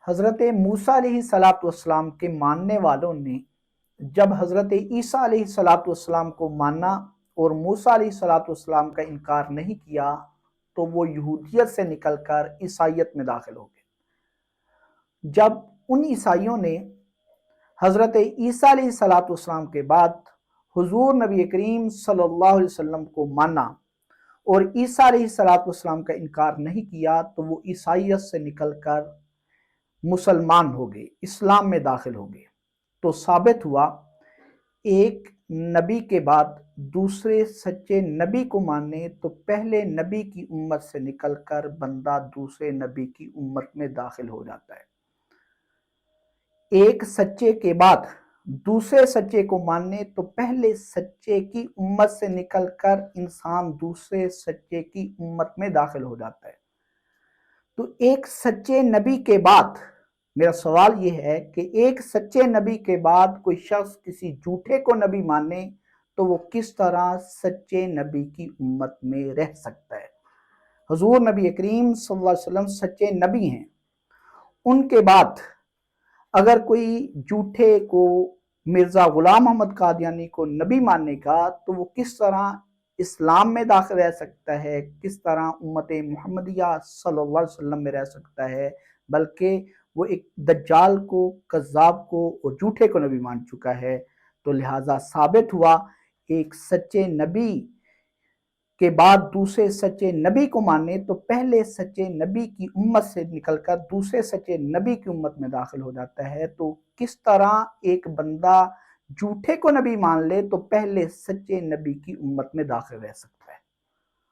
حضرت موسیٰ علیہ السلام کے ماننے والوں نے جب حضرت عیسیٰ علیہ السلام کو مانا اور موسیٰ علیہ السلام کا انکار نہیں کیا تو وہ یہودیت سے نکل کر عیسائیت میں داخل ہو گئے۔ جب ان عیسائیوں نے حضرت عیسیٰ علیہ السلام کے بعد حضور نبی کریم صلی اللہ علیہ وسلم کو مانا اور عیسیٰ علیہ السلام کا انکار نہیں کیا تو وہ عیسائیت سے نکل کر مسلمان ہو گئے، اسلام میں داخل ہو گئے۔ تو ثابت ہوا ایک نبی کے بعد دوسرے سچے نبی کو مانے تو پہلے نبی کی امت سے نکل کر بندہ دوسرے نبی کی امت میں داخل ہو جاتا ہے۔ ایک سچے کے بعد دوسرے سچے کو ماننے تو پہلے سچے کی امت سے نکل کر انسان دوسرے سچے کی امت میں داخل ہو جاتا ہے۔ تو ایک سچے نبی کے بعد میرا سوال یہ ہے کہ ایک سچے نبی کے بعد کوئی شخص کسی جھوٹے کو نبی مانے تو وہ کس طرح سچے نبی کی امت میں رہ سکتا ہے؟ حضور نبی کریم صلی اللہ علیہ وسلم سچے نبی ہیں، ان کے بعد اگر کوئی جھوٹے کو مرزا غلام محمد قادیانی کو نبی ماننے کا تو وہ کس طرح اسلام میں داخل رہ سکتا ہے، کس طرح امت محمدیہ صلی اللہ علیہ وسلم میں رہ سکتا ہے؟ بلکہ وہ ایک دجال کو، کذاب کو اور جھوٹے کو نبی مان چکا ہے۔ تو لہٰذا ثابت ہوا ایک سچے نبی کے بعد دوسرے سچے نبی کو مانے تو پہلے سچے نبی کی امت سے نکل کر دوسرے سچے نبی کی امت میں داخل ہو جاتا ہے۔ تو کس طرح ایک بندہ جھوٹے کو نبی مان لے تو پہلے سچے نبی کی امت میں داخل رہ سکتا ہے؟